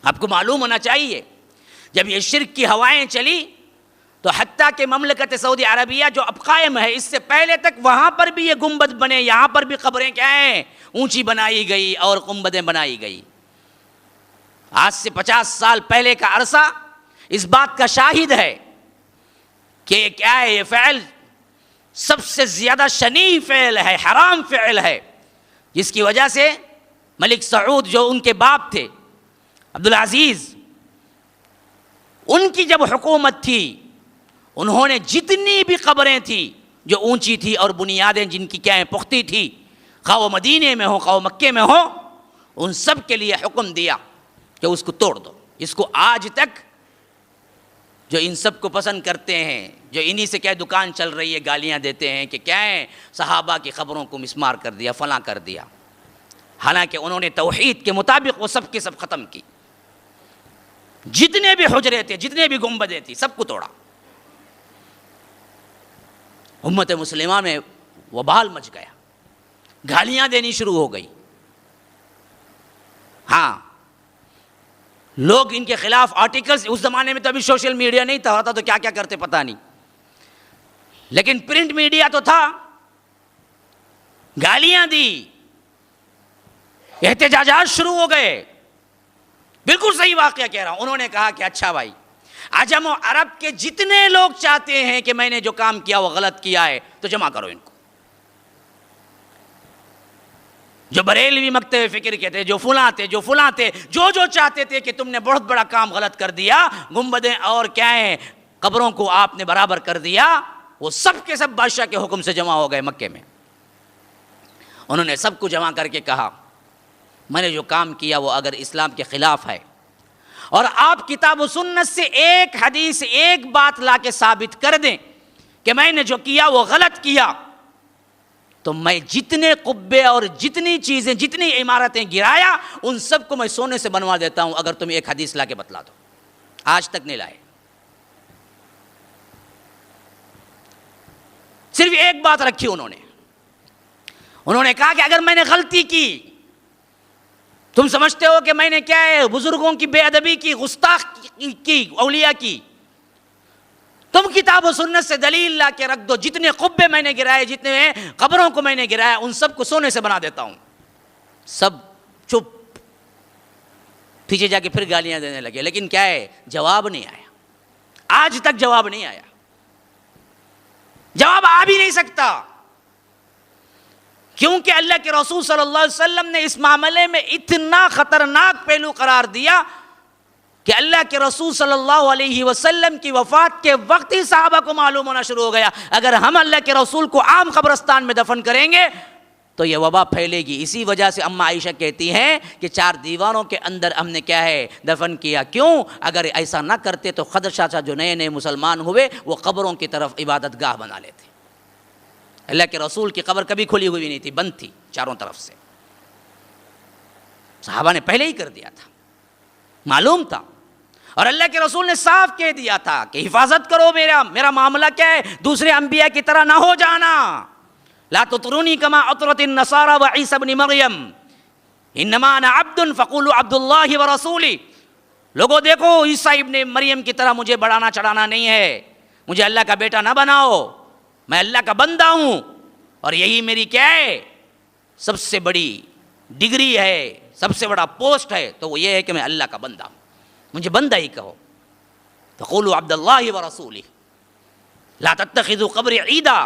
آپ کو معلوم ہونا چاہیے جب یہ شرک کی ہوائیں چلی تو حتیٰ کہ مملکت سعودی عربیہ جو اب قائم ہے، اس سے پہلے تک وہاں پر بھی یہ گنبد بنے، یہاں پر بھی قبریں کیا ہیں اونچی بنائی گئی اور گنبدیں بنائی گئی۔ آج سے 50 سال پہلے کا عرصہ اس بات کا شاہد ہے کہ کیا ہے، یہ فعل سب سے زیادہ شنیع فعل ہے، حرام فعل ہے، جس کی وجہ سے ملک سعود جو ان کے باپ تھے عبدالعزیز، ان کی جب حکومت تھی انہوں نے جتنی بھی قبریں تھیں جو اونچی تھی اور بنیادیں جن کی کیا ہیں پختی تھی، خواہ وہ مدینے میں ہو خواہ مکے میں ہو، ان سب کے لیے حکم دیا کہ اس کو توڑ دو۔ اس کو آج تک جو ان سب کو پسند کرتے ہیں، جو انہی سے کیا دکان چل رہی ہے، گالیاں دیتے ہیں کہ کیا ہے صحابہ کی خبروں کو مسمار کر دیا، فلاں کر دیا، حالانکہ انہوں نے توحید کے مطابق وہ سب کے سب ختم کی۔ جتنے بھی حجرے تھے، جتنے بھی گنبدیں تھیں، سب کو توڑا۔ امت مسلمہ میں وبال مچ گیا، گالیاں دینی شروع ہو گئی۔ ہاں، لوگ ان کے خلاف آرٹیکلز، اس زمانے میں تو ابھی سوشل میڈیا نہیں تھا، ہوتا تو کیا کیا کرتے پتہ نہیں، لیکن پرنٹ میڈیا تو تھا، گالیاں دی، احتجاجات شروع ہو گئے۔ بالکل صحیح واقعہ کہہ رہا ہوں۔ انہوں نے کہا کہ اچھا بھائی، عجم و عرب کے جتنے لوگ چاہتے ہیں کہ میں نے جو کام کیا وہ غلط کیا ہے تو جمع کرو ان کو، جو بریلوی مکتب فکر کے تھے، جو فلاں تھے، جو فلاں تھے، جو چاہتے تھے کہ تم نے بہت بڑا کام غلط کر دیا، گنبدیں اور کیا ہیں قبروں کو آپ نے برابر کر دیا، وہ سب کے سب بادشاہ کے حکم سے جمع ہو گئے مکے میں۔ انہوں نے سب کو جمع کر کے کہا میں نے جو کام کیا وہ اگر اسلام کے خلاف ہے اور آپ کتاب و سنت سے ایک حدیث ایک بات لا کے ثابت کر دیں کہ میں نے جو کیا وہ غلط کیا، تو میں جتنے قبے اور جتنی چیزیں، جتنی عمارتیں گرایا ان سب کو میں سونے سے بنوا دیتا ہوں، اگر تم ایک حدیث لا کے بتلا دو۔ آج تک نہیں لائے، صرف ایک بات رکھی انہوں نے کہا کہ اگر میں نے غلطی کی، تم سمجھتے ہو کہ میں نے کیا ہے بزرگوں کی بے ادبی کی، گستاخ کی، اولیاء کی، تم کتاب و سنت سے دلیل لا کے رکھ دو، جتنے قبے میں نے گرائے، جتنے قبروں کو میں نے گرایا ان سب کو سونے سے بنا دیتا ہوں۔ سب چپ، پیچھے جا کے پھر گالیاں دینے لگے، لیکن کیا ہے جواب نہیں آیا، آج تک جواب نہیں آیا، جواب آ بھی نہیں سکتا، کیونکہ اللہ کے رسول صلی اللہ علیہ وسلم نے اس معاملے میں اتنا خطرناک پہلو قرار دیا کہ اللہ کے رسول صلی اللہ علیہ وسلم کی وفات کے وقت ہی صحابہ کو معلوم ہونا شروع ہو گیا اگر ہم اللہ کے رسول کو عام قبرستان میں دفن کریں گے تو یہ وبا پھیلے گی۔ اسی وجہ سے اماں عائشہ کہتی ہیں کہ 4 دیواروں کے اندر ہم نے کیا ہے دفن کیا، کیوں؟ اگر ایسا نہ کرتے تو خدشہ جو نئے مسلمان ہوئے وہ قبروں کی طرف عبادت گاہ بنا لیتے۔ اللہ کے رسول کی قبر کبھی کھلی ہوئی نہیں تھی، بند تھی چاروں طرف سے، صحابہ نے پہلے ہی کر دیا تھا، معلوم تھا، اور اللہ کے رسول نے صاف کہہ دیا تھا کہ حفاظت کرو، میرا معاملہ کیا ہے دوسرے انبیاء کی طرح نہ ہو جانا، لا تطرونی کما اطرت النصارى وعیسی ابن مریم انما انا عبد فقولوا عبد اللہ ورسولہ۔ لوگوں دیکھو، عیسیٰ ابن مریم کی طرح مجھے بڑھانا چڑھانا نہیں ہے، مجھے اللہ کا بیٹا نہ بناؤ، میں اللہ کا بندہ ہوں، اور یہی میری کیا ہے سب سے بڑی ڈگری ہے، سب سے بڑا پوسٹ ہے، تو وہ یہ ہے کہ میں اللہ کا بندہ ہوں، مجھے بندہ ہی کہو۔ فقولوا عبد اللہ ورسولہ لا تتخذوا قبر عیدا،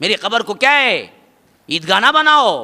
میری قبر کو کیا ہے عیدگاہ نہ بناؤ،